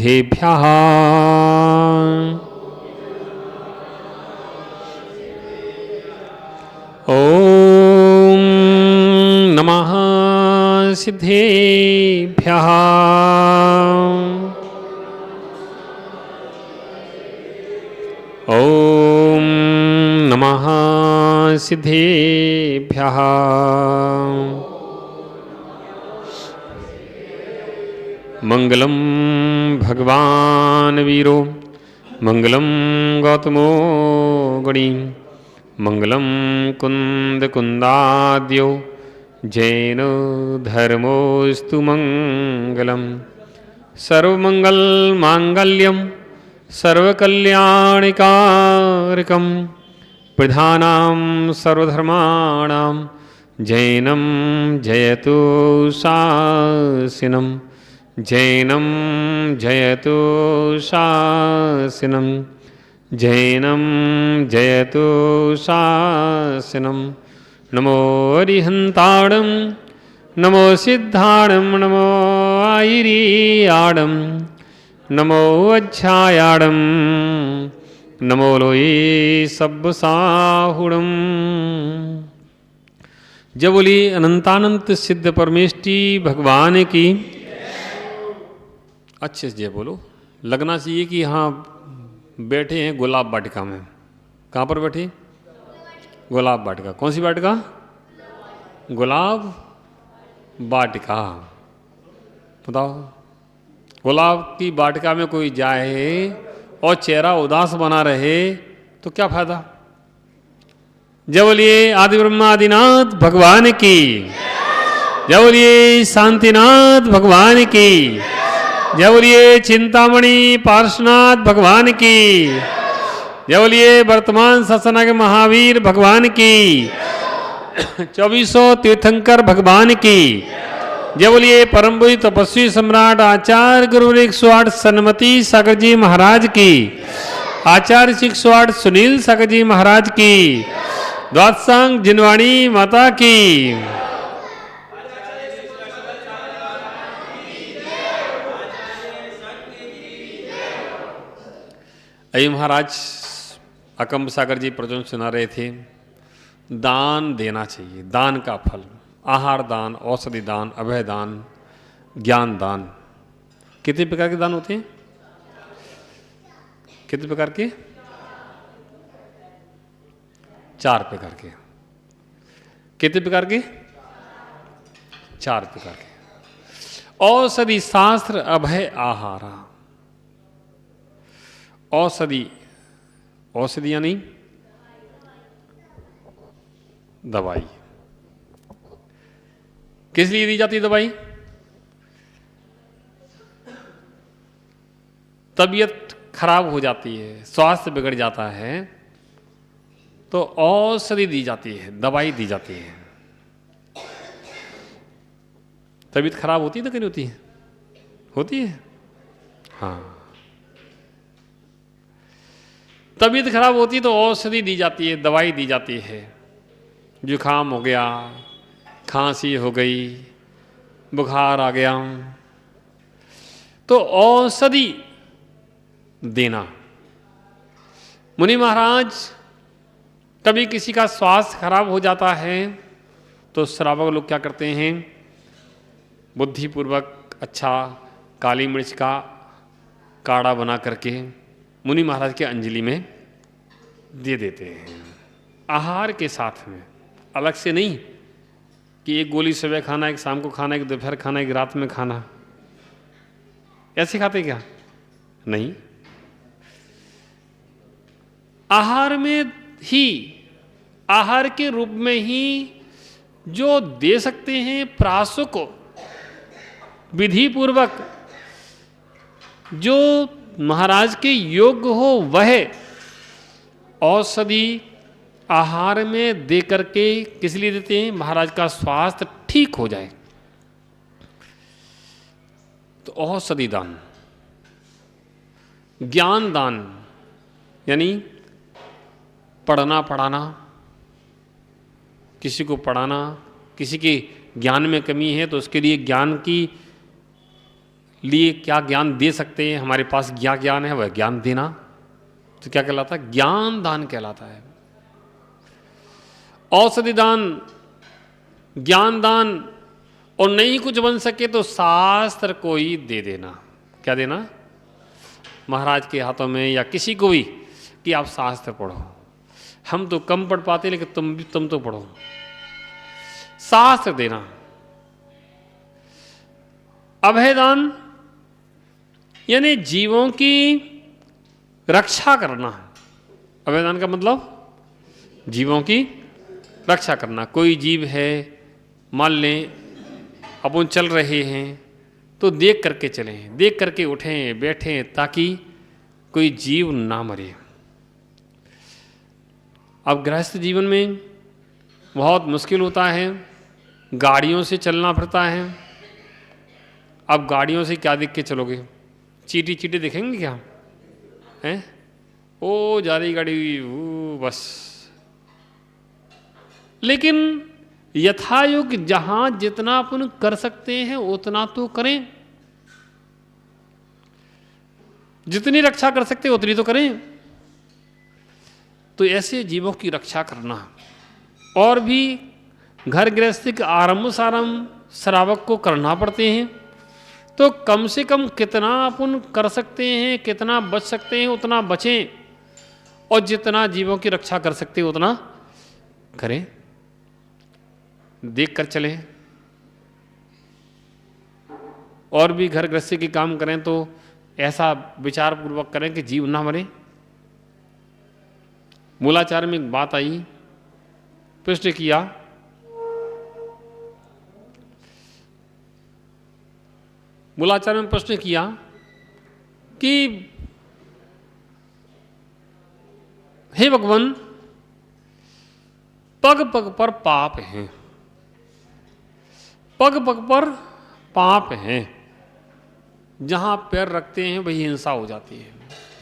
सिद्धेभ्यः। ॐ नमः सिद्धेभ्यः। ॐ नमः सिद्धेभ्यः। मंगलम भगवान वीरो मंगलम गौतमो गणी मंगलम कुंद कुंदाद्यो जैन धर्मोस्तु मंगलम सर्वमंगल मांगल्यम सर्वकल्याणिकारकम प्रधानां सर्वधर्माणां जैनम जयतु शासिनम जैनम जयतु शासिनम जैनम जयतु शासिनम। नमो अरिहंताणं नमो सिद्धाणं नमो आयिरीयाणं नमो अध्यायाणं नमो लोये सब्बसाहुणं। जय बोली अनंतानंत सिद्ध परमेष्टि भगवान की। अच्छे से जय बोलो। लगना चाहिए कि हाँ बैठे हैं गुलाब वाटिका में। कहाँ पर बैठे? गुलाब वाटिका। कौन सी वाटिका? गुलाब वाटिका। बताओ, गुलाब की वाटिका में कोई जाए और चेहरा उदास बना रहे तो क्या फायदा? जय बोलिए आदि ब्रह्मादिनाथ भगवान की। जय बोलिए शांतिनाथ भगवान की। जय बोलिए चिंतामणि पार्श्वनाथ भगवान की। जय बोलिए वर्तमान शासना के महावीर भगवान की। 2400 तीर्थंकर भगवान की। जय बोलिए परम पूज्य तपस्वी सम्राट आचार्य गुरु 108 सन्मति सागर जी महाराज की। आचार्य 108 सुनील सागर जी महाराज की। द्वादशांग जिनवाणी माता की। अय्य महाराज अकम्ब सागर जी प्रवचन सुना रहे थे। दान देना चाहिए, दान का फल। आहार दान, औषधि दान, अभय दान, ज्ञान दान। कितने प्रकार के दान होते हैं? कितने प्रकार के? 4 प्रकार के। कितने प्रकार के? 4 प्रकार के। औषधि शास्त्र अभय आहारा। औषधि, औषधि यानी दवाई। किस लिए दी जाती है दवाई? तबीयत खराब हो जाती है, स्वास्थ्य बिगड़ जाता है तो औषधि दी जाती है, दवाई दी जाती है। तबीयत खराब होती है तो नहीं होती है? होती है। हाँ, तबीयत खराब होती तो औषधि दी जाती है, दवाई दी जाती है। जुखाम हो गया, खांसी हो गई, बुखार आ गया तो औषधि देना। मुनि महाराज कभी किसी का स्वास्थ्य खराब हो जाता है तो श्रावक लोग क्या करते हैं? बुद्धिपूर्वक अच्छा काली मिर्च का काढ़ा बना करके मुनि महाराज के अंजलि में दे देते हैं। आहार के साथ में, अलग से नहीं कि एक गोली सुबह खाना, एक शाम को खाना, एक दोपहर खाना, एक रात में खाना। ऐसे खाते क्या? नहीं, आहार में ही, आहार के रूप में ही जो दे सकते हैं प्रासों को विधि पूर्वक, जो महाराज के योग्य हो वह औषधि आहार में दे करके किस लिए देते हैं? महाराज का स्वास्थ्य ठीक हो जाए। तो औषधि दान। ज्ञान दान यानी पढ़ना पढ़ाना, किसी को पढ़ाना, किसी के ज्ञान में कमी है तो उसके लिए ज्ञान की लिए क्या ज्ञान दे सकते हैं, हमारे पास क्या ज्ञान है वह ज्ञान देना, तो क्या कहलाता है? ज्ञान दान कहलाता है। औषधि दान, ज्ञान दान, और नहीं कुछ बन सके तो शास्त्र को ही दे देना। क्या देना? महाराज के हाथों में या किसी को भी कि आप शास्त्र पढ़ो, हम तो कम पढ़ पाते लेकिन तुम तो पढ़ो, शास्त्र देना। अभयदान यानी जीवों की रक्षा करना। अभयदान का मतलब जीवों की रक्षा करना। कोई जीव है, मान लें अपन चल रहे हैं तो देख करके चलें, देख करके उठें बैठें, ताकि कोई जीव ना मरे। अब गृहस्थ जीवन में बहुत मुश्किल होता है, गाड़ियों से चलना पड़ता है। अब गाड़ियों से क्या देख के चलोगे? चीटी चीटी दिखेंगे क्या? हैं? ओ जा रही गाड़ी, वो बस। लेकिन यथायोग जहां जितना अपन कर सकते हैं उतना तो करें, जितनी रक्षा कर सकते हैं उतनी तो करें। तो ऐसे जीवों की रक्षा करना। और भी घर गृहस्थी के आरंभ सारंभ श्रावक को करना पड़ते हैं, तो कम से कम कितना अपन कर सकते हैं, कितना बच सकते हैं उतना बचें, और जितना जीवों की रक्षा कर सकते हैं उतना करें, देख कर चलें। और भी घर गृहस्थी के काम करें तो ऐसा विचार पूर्वक करें कि जीव ना मरे। मूलाचार में एक बात आई, प्रश्न किया, मूलाचार में प्रश्न किया कि हे भगवान, पग पग पर पाप हैं, पग पग पर पाप हैं, जहां पैर रखते हैं वही हिंसा हो जाती है,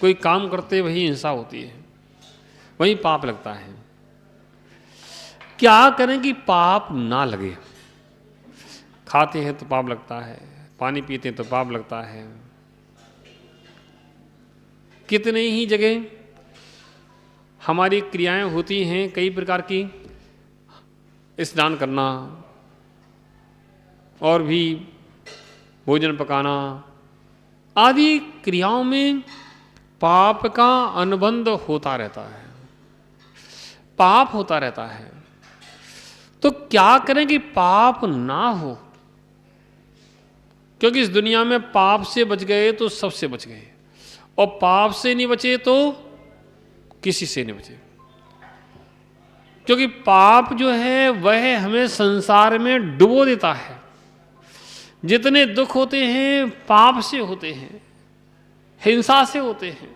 कोई काम करते वही हिंसा होती है, वही पाप लगता है। क्या करें कि पाप ना लगे? खाते हैं तो पाप लगता है, पानी पीते हैं तो पाप लगता है। कितने ही जगह हमारी क्रियाएं होती हैं कई प्रकार की, स्नान करना और भी भोजन पकाना आदि क्रियाओं में पाप का अनुबंध होता रहता है, पाप होता रहता है। तो क्या करें कि पाप ना हो? क्योंकि इस दुनिया में पाप से बच गए तो सबसे बच गए, और पाप से नहीं बचे तो किसी से नहीं बचे। क्योंकि पाप जो है वह हमें संसार में डुबो देता है। जितने दुख होते हैं पाप से होते हैं, हिंसा से होते हैं।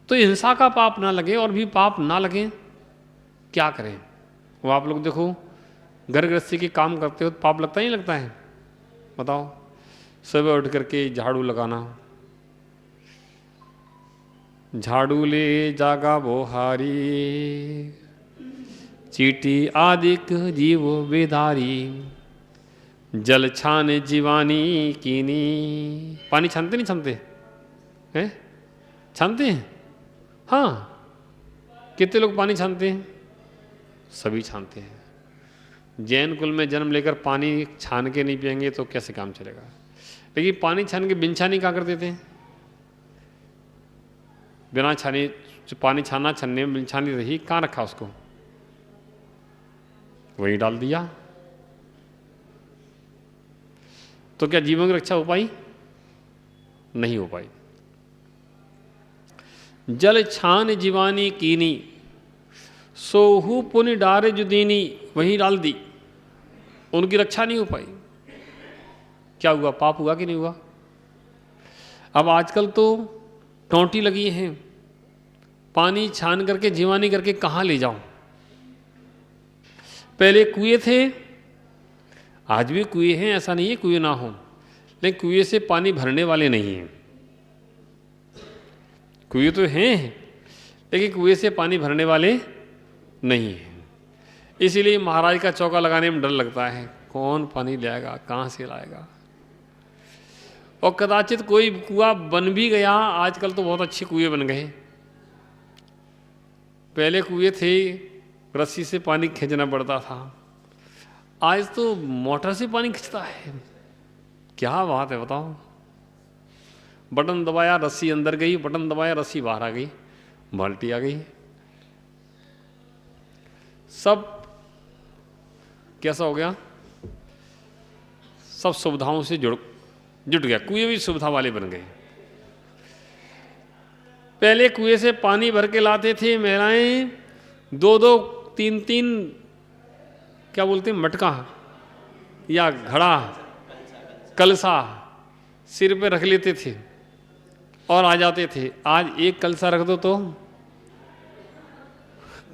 तो हिंसा का पाप ना लगे और भी पाप ना लगे, क्या करें? वो आप लोग देखो, घर गृहस्थी के काम करते हो तो पाप लगता ही लगता है। बताओ, सुबह उठ करके झाड़ू लगाना, झाड़ू ले जागा बोहारी, चीटी आदिक जीव बेदारी, जल छान जीवानी कीनी। पानी छानते नहीं छानते हैं? छानते हैं। हाँ, कितने लोग पानी छानते हैं? सभी छानते हैं। जैन कुल में जन्म लेकर पानी छान के नहीं पिएंगे तो कैसे काम चलेगा? लेकिन पानी छान के बिन छानी क्या कर देते हैं? बिना छानी, पानी छाना छन्ने में बिन छानी रही, कहाँ रखा उसको? वही डाल दिया। तो क्या जीवन की रक्षा हो पाई? नहीं हो पाई। जल छान जीवानी कीनी, सोहू पुनि डारे जुदीनी, वही डाल दी, उनकी रक्षा नहीं हो पाई। क्या हुआ? पाप हुआ कि नहीं हुआ? अब आजकल तो टोंटी लगी हैं, पानी छान करके जीवानी करके कहाँ ले जाऊं? पहले कुएं थे, आज भी कुएं हैं, ऐसा नहीं है कुएं ना हो, लेकिन कुएं से पानी भरने वाले नहीं हैं। कुएं तो हैं लेकिन कुएं से पानी भरने वाले नहीं हैं। इसीलिए महाराज का चौका लगाने में डर लगता है, कौन पानी लाएगा, कहाँ से लाएगा? और कदाचित कोई कुआं बन भी गया, आजकल तो बहुत अच्छे कुएं बन गए, पहले कुएं थे रस्सी से पानी खींचना पड़ता था, आज तो मोटर से पानी खींचता है। क्या बात है बताओ। बटन दबाया रस्सी अंदर गई, बटन दबाया रस्सी बाहर आ गई, बाल्टी आ गई। सब कैसा हो गया, सब सुविधाओं से जुट गया, कुएं भी सुविधा वाले बन गए। पहले कुएं से पानी भर के लाते थे महिलाएं, 2-2 3-3 क्या बोलते हैं, मटका या घड़ा, कलसा सिर पे रख लेते थे और आ जाते थे। आज एक कलसा रख दो तो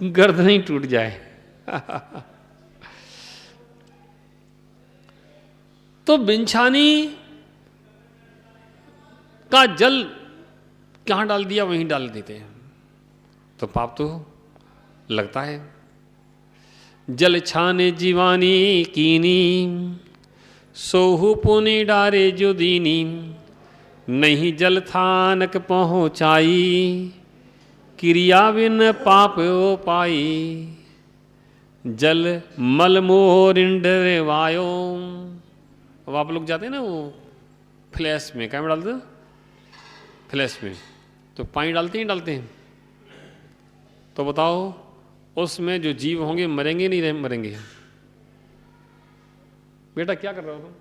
गर्दन ही टूट जाए। तो बिंछानी का जल कहाँ डाल दिया, वहीं डाल देते हैं, तो पाप तो लगता है। जल छाने जीवानी कीनी, सोहु पुनि डारे जो दीनी, नहीं जल थानक पहुँचाई, क्रिया बिन पाप ओ पाई, जल मल मोरिंड वायो। अब आप लोग जाते हैं ना वो फ्लैश में, क्या में डालते हैं, फ्लैश में, तो पानी डालते ही डालते हैं। तो बताओ उसमें जो जीव होंगे मरेंगे नहीं मरेंगे? बेटा क्या कर रहे हो तुम,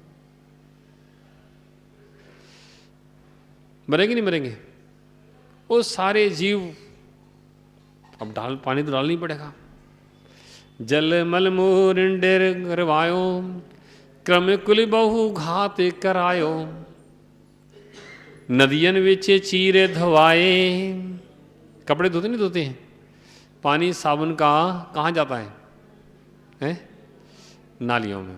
मरेंगे नहीं मरेंगे? वो सारे जीव, अब पानी तो डालना ही पड़ेगा। जल मल मोरिंडेर गरवायो, क्रम कुल बहु घात करायो, नदियन विचे चीरे धवाए। कपड़े धोते नहीं धोते हैं, पानी साबुन का कहाँ जाता है? नालियों में।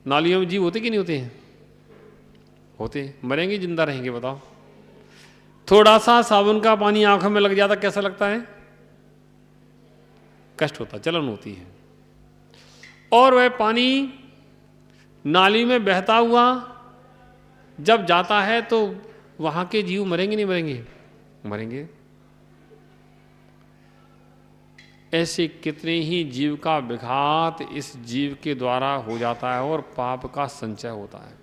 नालियों में जीव होते कि नहीं होते हैं? होते। मरेंगे जिंदा रहेंगे बताओ? थोड़ा सा साबुन का पानी आंखों में लग जाता कैसा लगता है? कष्ट होता, जलन होती है। और वह पानी नाली में बहता हुआ जब जाता है तो वहां के जीव मरेंगे नहीं मरेंगे? मरेंगे। ऐसे कितने ही जीव का विघात इस जीव के द्वारा हो जाता है और पाप का संचय होता है।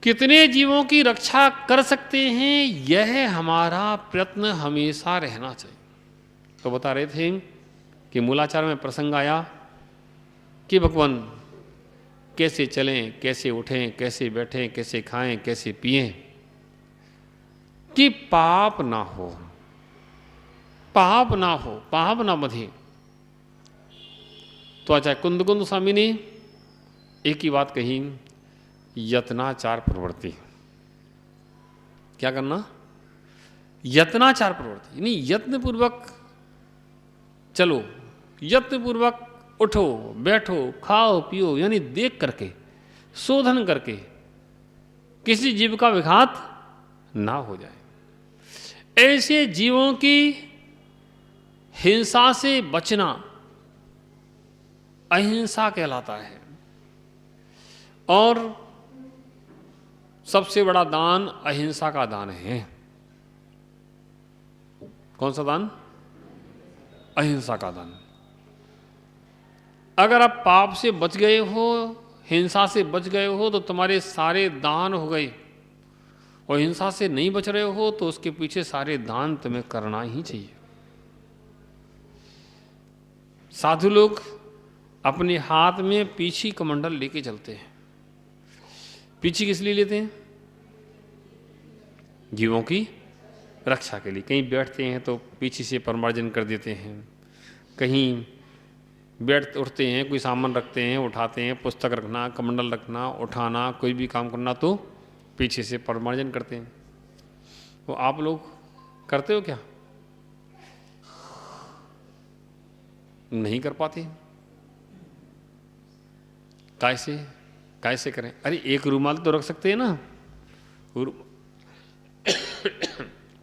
कितने जीवों की रक्षा कर सकते हैं, यह हमारा प्रयत्न हमेशा रहना चाहिए। तो बता रहे थे कि मूलाचार में प्रसंग आया कि भगवान कैसे चलें, कैसे उठें, कैसे बैठें, कैसे खाएं, कैसे पिएं कि पाप ना हो, पाप ना हो, पाप ना बधे। तो आचार्य कुंद स्वामी ने एक ही बात कही, यत्नाचार प्रवृत्ति। क्या करना? यत्नाचार प्रवृत्ति, यानी यत्न पूर्वक चलो, यत्न पूर्वक उठो, बैठो, खाओ, पियो, यानी देख करके, शोधन करके किसी जीव का विघात ना हो जाए। ऐसे जीवों की हिंसा से बचना अहिंसा कहलाता है। और सबसे बड़ा दान अहिंसा का दान है। कौन सा दान? अहिंसा का दान। अगर आप पाप से बच गए हो, हिंसा से बच गए हो, तो तुम्हारे सारे दान हो गए, और हिंसा से नहीं बच रहे हो तो उसके पीछे सारे दान तुम्हें करना ही चाहिए। साधु लोग अपने हाथ में पीछी कमंडल लेके चलते हैं। पीछी किस लिए लेते हैं? जीवों की रक्षा के लिए। कहीं बैठते हैं तो पीछे से परमार्जन कर देते हैं, कहीं बैठ उठते हैं, कोई सामान रखते हैं, उठाते हैं, पुस्तक रखना, कमंडल रखना, उठाना, कोई भी काम करना तो पीछे से परमार्जन करते हैं। तो आप लोग करते हो क्या? नहीं कर पाते। कैसे करें? अरे एक रूमाल तो रख सकते हैं ना,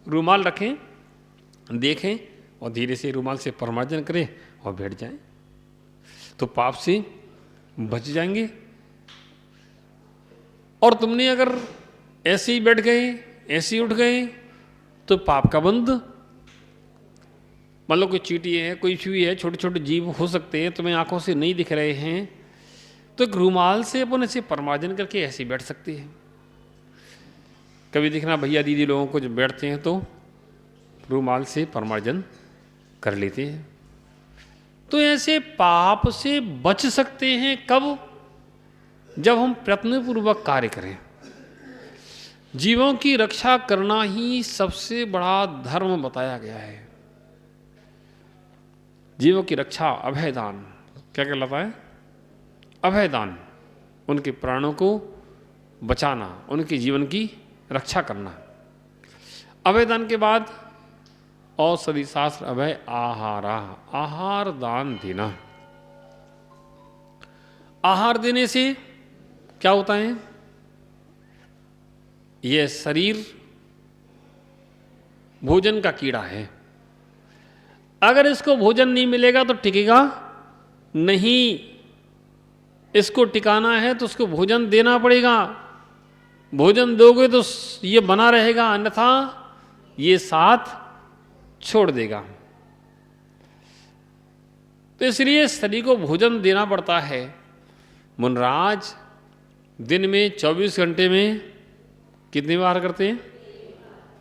रूमाल रखें, देखें और धीरे से रूमाल से परमार्जन करें और बैठ जाएं, तो पाप से बच जाएंगे। और तुमने अगर ऐसे ही बैठ गए, ऐसे ही उठ गए, तो पाप का बंध। मतलब कोई चींटी है, कोई चूही है, छोटे छोटे जीव हो सकते हैं, तुम्हें आंखों से नहीं दिख रहे हैं, तो एक रूमाल से अपन ऐसे परमार्जन करके ऐसे ही बैठ सकते हैं। कभी देखना भैया दीदी लोगों को जब बैठते हैं तो रूमाल से परमार्जन कर लेते हैं। तो ऐसे पाप से बच सकते हैं कब? जब हम प्रयत्नपूर्वक कार्य करें। जीवों की रक्षा करना ही सबसे बड़ा धर्म बताया गया है। जीवों की रक्षा, अभयदान क्या कहलाता है? अभयदान, उनके प्राणों को बचाना, उनके जीवन की रक्षा करना। अभयदान के बाद औषधि शास्त्र अभय आहारा, आहार दान देना। आहार देने से क्या होता है? यह शरीर भोजन का कीड़ा है, अगर इसको भोजन नहीं मिलेगा तो टिकेगा नहीं। इसको टिकाना है तो उसको भोजन देना पड़ेगा। भोजन दोगे तो ये बना रहेगा, अन्यथा ये साथ छोड़ देगा। तो इसलिए शरीर को भोजन देना पड़ता है। मुनराज दिन में 24 घंटे में कितनी बार करते हैं?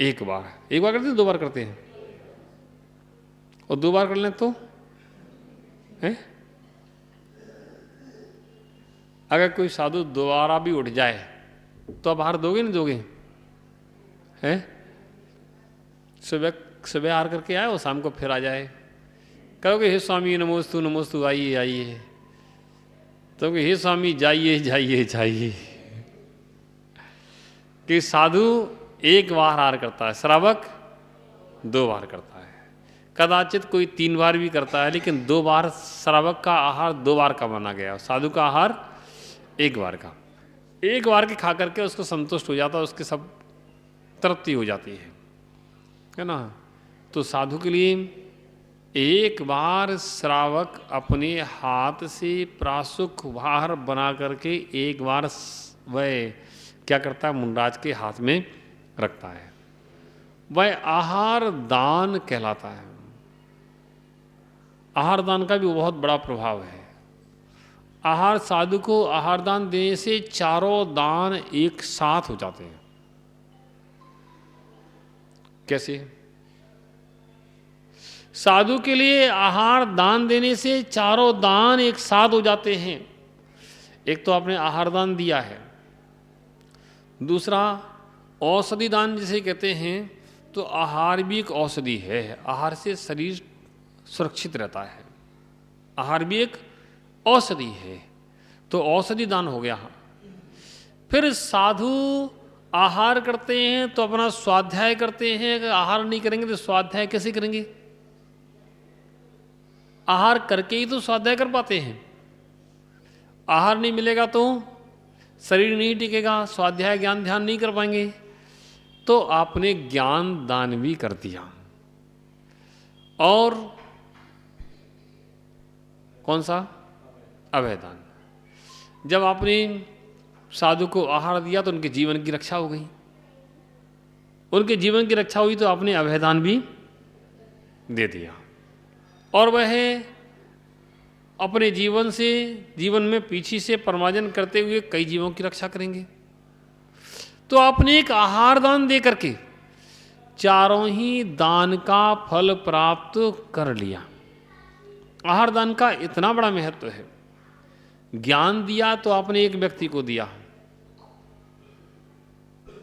एक बार। एक बार करते हैं, 2 बार करते हैं? और 2 बार कर लें तो है? अगर कोई साधु दोबारा भी उठ जाए तो आप आहार दोगे नहीं दोगे? है? सुबह आहार करके आए और शाम को फिर आ जाए, कहोगे हे स्वामी नमोस्तु नमोस्तु, आइए आइए, तो हे स्वामी जाइए जाइए जाइए। कि साधु एक बार आहार करता है, श्रावक 2 बार करता है, कदाचित कोई 3 बार भी करता है, लेकिन 2 बार श्रावक का आहार 2 बार का माना गया, साधु का आहार 1 बार का। 1 बार के खा करके उसको संतुष्ट हो जाता है, उसके सब तृप्ति हो जाती है ना। तो साधु के लिए 1 बार श्रावक अपने हाथ से प्रासुक आहार बना करके 1 बार वह क्या करता है? मुनराज के हाथ में रखता है। वह आहार दान कहलाता है। आहार दान का भी बहुत बड़ा प्रभाव है। आहार, साधु को आहार दान देने से चारों दान एक साथ हो जाते हैं। कैसे? साधु के लिए आहार दान देने से चारों दान एक साथ हो जाते हैं। एक तो आपने आहार दान दिया है, दूसरा औषधि दान जिसे कहते हैं, तो आहार भी एक औषधि है। आहार से शरीर सुरक्षित रहता है, आहार भी एक औषधि है, तो औषधि दान हो गया। फिर साधु आहार करते हैं तो अपना स्वाध्याय करते हैं। अगर आहार नहीं करेंगे तो स्वाध्याय कैसे करेंगे? आहार करके ही तो स्वाध्याय कर पाते हैं। आहार नहीं मिलेगा तो शरीर नहीं टिकेगा, स्वाध्याय ज्ञान ध्यान नहीं कर पाएंगे। तो आपने ज्ञान दान भी कर दिया। और कौन सा? अभयदान। जब आपने साधु को आहार दिया तो उनके जीवन की रक्षा हो गई। उनके जीवन की रक्षा हुई तो आपने अभयदान भी दे दिया, और वह अपने जीवन में पीछे से परमार्जन करते हुए कई जीवों की रक्षा करेंगे। तो आपने एक आहार दान दे करके चारों ही दान का फल प्राप्त कर लिया। आहार दान का इतना बड़ा महत्व है। ज्ञान दिया तो आपने एक व्यक्ति को दिया,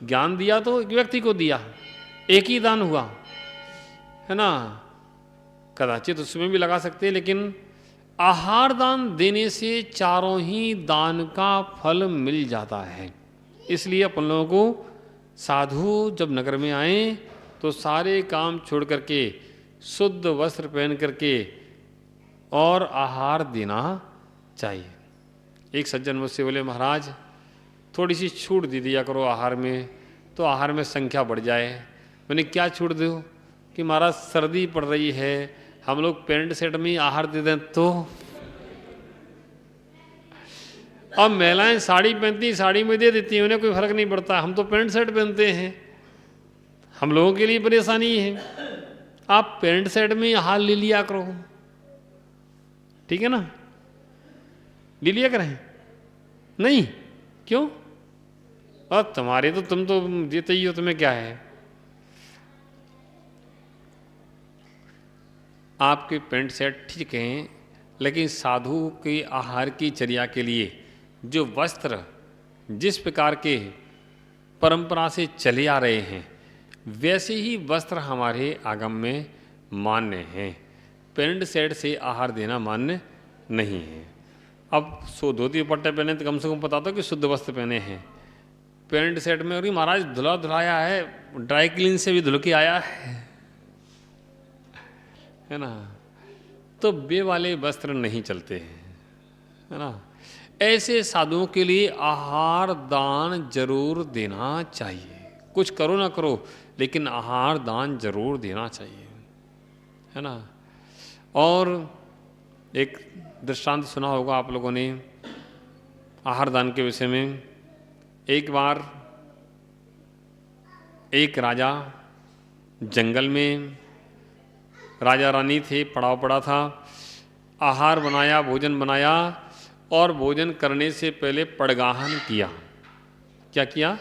ज्ञान दिया तो एक व्यक्ति को दिया, एक ही दान हुआ, है ना। कदाचित उसमें भी लगा सकते हैं, लेकिन आहार दान देने से चारों ही दान का फल मिल जाता है। इसलिए अपन लोगों को साधु जब नगर में आए तो सारे काम छोड़ करके शुद्ध वस्त्र पहन करके और आहार देना चाहिए। एक सज्जन मुझसे बोले, महाराज थोड़ी सी छूट दे दिया करो आहार में, तो आहार में संख्या बढ़ जाए। मैंने क्या छूट दो? कि महाराज सर्दी पड़ रही है, हम लोग पैंट शर्ट में आहार दे दें अब महिलाएं साड़ी पहनती, साड़ी में दे देती हैं, उन्हें कोई फर्क नहीं पड़ता। हम तो पैंट शर्ट पहनते हैं, हम लोगों के लिए परेशानी है। आप पैंट शर्ट में हाल ले लिया करो, ठीक है ना, ले लिया करें। नहीं क्यों? और तुम्हारे तो तुम तो देते ही हो, तुम्हें क्या है। आपके पैंट शर्ट ठीक हैं, लेकिन साधु के आहार की चर्या के लिए जो वस्त्र जिस प्रकार के परंपरा से चले आ रहे हैं, वैसे ही वस्त्र हमारे आगम में मान्य हैं। पैंट शर्ट से आहार देना मान्य नहीं है। अब सो धोती दुपट्टे पहने तो कम से कम पता तो कि शुद्ध वस्त्र पहने हैं। पैंट शर्ट में अरे महाराज धुला धुलाया है, ड्राई क्लीन से भी धुल के आया है ना, तो वे वाले वस्त्र नहीं चलते हैं, है ना। ऐसे साधुओं के लिए आहार दान जरूर देना चाहिए। कुछ करो ना करो, लेकिन आहार दान जरूर देना चाहिए, है ना। और एक दृष्टांत सुना होगा आप लोगों ने आहार दान के विषय में। एक बार एक राजा जंगल में, राजा रानी थे, पड़ाव पड़ा था, आहार बनाया, भोजन बनाया, और भोजन करने से पहले पड़गाहन किया। क्या किया?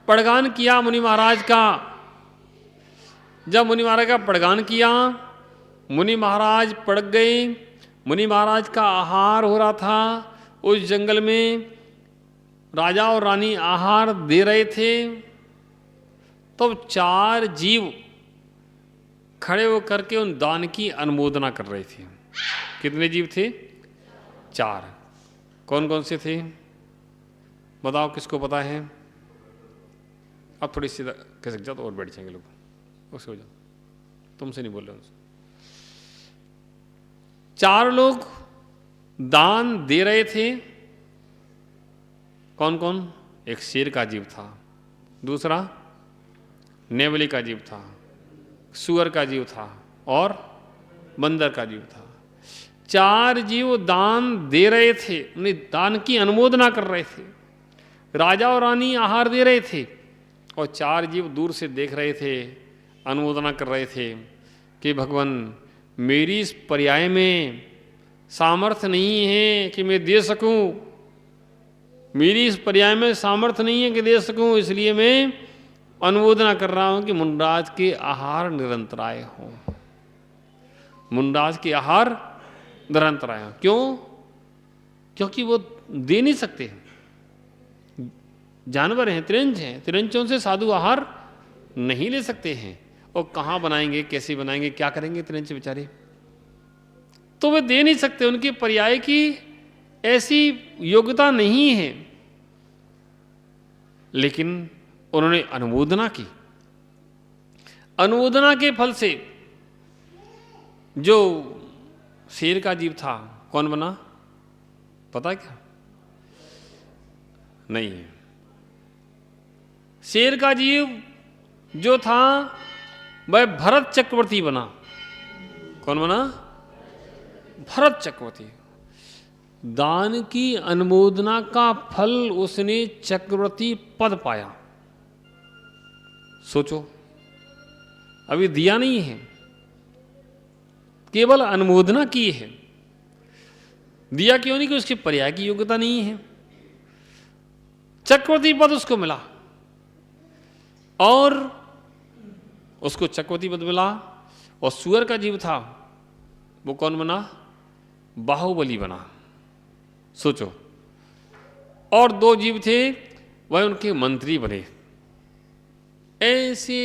पड़गान किया मुनि महाराज का। जब मुनि महाराज का पड़गान किया, मुनि महाराज पड़ गए। मुनि महाराज का आहार हो रहा था। उस जंगल में राजा और रानी आहार दे रहे थे, तो 4 जीव खड़े होकर के उन दान की अनुमोदना कर रहे थे। कितने जीव थे? 4। कौन कौन से थे बताओ, किसको पता है? अब थोड़ी सी कह सकते जाओ तो और बैठ जाएंगे लोग, उससे हो जाओ, तुमसे नहीं बोल रहे उनसे। 4 लोग दान दे रहे थे। कौन कौन? एक शेर का जीव था, दूसरा नेवली का जीव था, सुअर का जीव था, और बंदर का जीव था। 4 जीव दान दे रहे थे, उन्हें दान की अनुमोदना कर रहे थे। राजा और रानी आहार दे रहे थे, और 4 जीव दूर से देख रहे थे, अनुमोदना कर रहे थे कि भगवान मेरी इस पर्याय में सामर्थ्य नहीं है कि मैं दे सकूं, मेरी इस पर्याय में सामर्थ्य नहीं है कि दे सकूं, इसलिए मैं अनुमोदना कर रहा हूं कि मुंडराज के आहार निरंतराय हो, मुंडराज के आहार निरंतराय हो। क्यों? क्योंकि वो दे नहीं सकते, जानवर हैं, त्रिंच हैं, त्रिंचों से साधु आहार नहीं ले सकते हैं। और कहाँ बनाएंगे, कैसे बनाएंगे, क्या करेंगे त्रिंच बेचारे, तो वे दे नहीं सकते, उनके पर्याय की ऐसी योग्यता नहीं है। लेकिन उन्होंने अनुमोदना की। अनुमोदना के फल से जो शेर का जीव था, कौन बना पता है क्या? नहीं है। शेर का जीव जो था वह भरत चक्रवर्ती बना। कौन बना? भरत चक्रवर्ती। दान की अनुमोदना का फल उसने चक्रवर्ती पद पाया। सोचो, अभी दिया नहीं है, केवल अनुमोदना की है। दिया क्यों नहीं? कि उसके पर्याय की योग्यता नहीं है। चक्रवर्ती पद उसको मिला, और उसको चक्रवर्ती पद मिला। और सुअर का जीव था, वो कौन बना? बाहुबली बना। सोचो, और 2 जीव थे, वह उनके मंत्री बने। ऐसे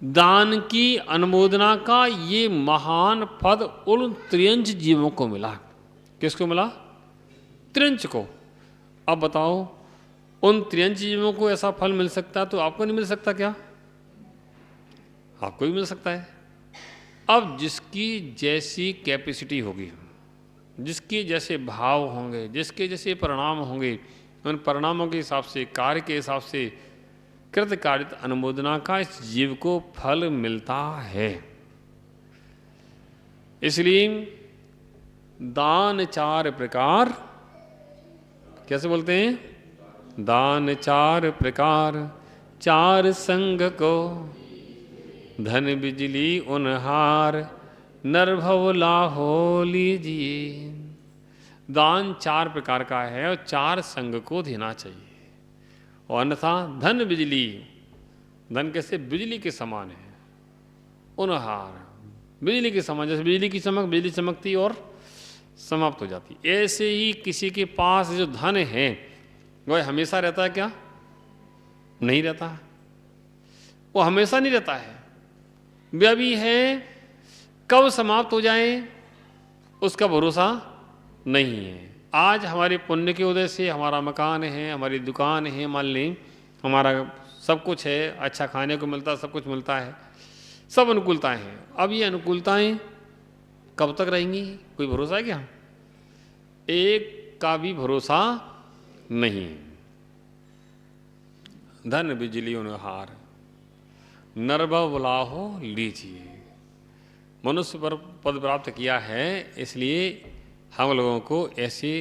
दान की अनुमोदना का ये महान पद उन त्रियंच जीवों को मिला। किसको मिला? त्रियंच को। अब बताओ, उन त्रियंच जीवों को ऐसा फल मिल सकता तो आपको नहीं मिल सकता क्या? आपको भी मिल सकता है। अब जिसकी जैसी कैपेसिटी होगी, जिसके जैसे भाव होंगे, जिसके जैसे परिणाम होंगे, उन परिणामों के हिसाब से, कार्य के हिसाब से कृतकार्यित अनुमोदना का इस जीव को फल मिलता है। इसलिए दान चार प्रकार, कैसे बोलते हैं? दान चार प्रकार, चार संग को, धन बिजली उनहार, नर भव लाहो लीजिए। दान चार प्रकार का है और चार संग को देना चाहिए, और अन्यथा धन बिजली, धन कैसे? बिजली के समान है, उनहार, बिजली के समान, जैसे बिजली की चमक, बिजली चमकती और समाप्त हो जाती। ऐसे ही किसी के पास जो धन है वह हमेशा रहता है क्या? नहीं रहता है, वो हमेशा नहीं रहता है, वह भी है, कब समाप्त हो जाए उसका भरोसा नहीं है। आज हमारे पुण्य के उदय से हमारा मकान है, हमारी दुकान है, मान लें हमारा सब कुछ है, अच्छा खाने को मिलता है, सब कुछ मिलता है, सब अनुकूलताएं हैं। अब ये अनुकूलताएं कब तक रहेंगी, कोई भरोसा है क्या? एक का भी भरोसा नहीं। धन बिजली उनहार, नरभव बुलाहो लीजिए। मनुष्य पर पद प्राप्त किया है, इसलिए हम लोगों को ऐसे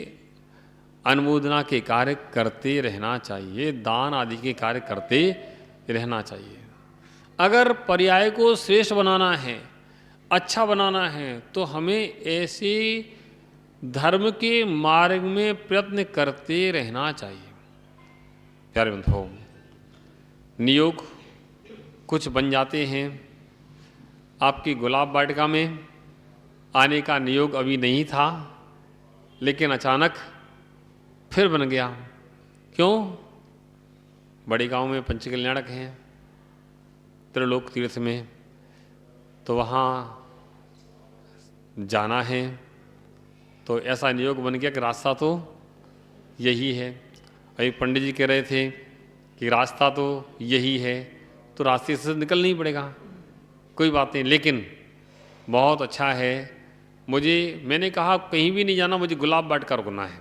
अनुमोदना के कार्य करते रहना चाहिए, दान आदि के कार्य करते रहना चाहिए। अगर पर्याय को श्रेष्ठ बनाना है, अच्छा बनाना है, तो हमें ऐसे धर्म के मार्ग में प्रयत्न करते रहना चाहिए। प्यारे बंधुओं, नियोग कुछ बन जाते हैं। आपकी गुलाब वाटिका में आने का नियोग अभी नहीं था, लेकिन अचानक फिर बन गया। क्यों? बड़े गांव में पंचकल्याणक हैं, त्रिलोक तीर्थ में, तो वहाँ जाना है, तो ऐसा नियोग बन गया कि रास्ता तो यही है। अभी पंडित जी कह रहे थे कि रास्ता तो यही है, तो रास्ते से निकलना ही पड़ेगा, कोई बात नहीं। लेकिन बहुत अच्छा है, मैंने कहा कहीं भी नहीं जाना, मुझे गुलाब वाटिका रुकना है।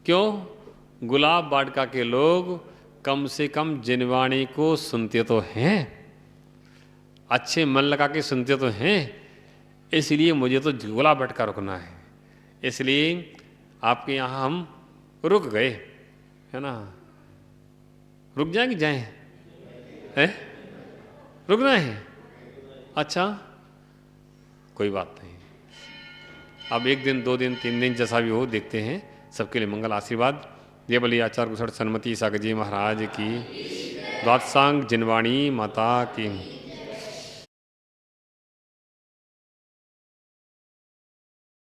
क्यों? गुलाब वाटिका के लोग कम से कम जिनवाणी को सुनते तो हैं, अच्छे मन लगा के सुनते तो हैं, इसलिए मुझे तो गुलाब वाटिका रुकना है। इसलिए आपके यहाँ हम रुक गए, है ना? रुक जाएं कि जाएं? है? रुकना है? अच्छा, कोई बात नहीं। अब 1 दिन 2 दिन 3 दिन जैसा भी हो, देखते हैं। सबके लिए मंगल आशीर्वाद। जय बलि आचार्य कुशल सन्मति सागर जी महाराज की। द्वादशांग जिनवाणी माता की।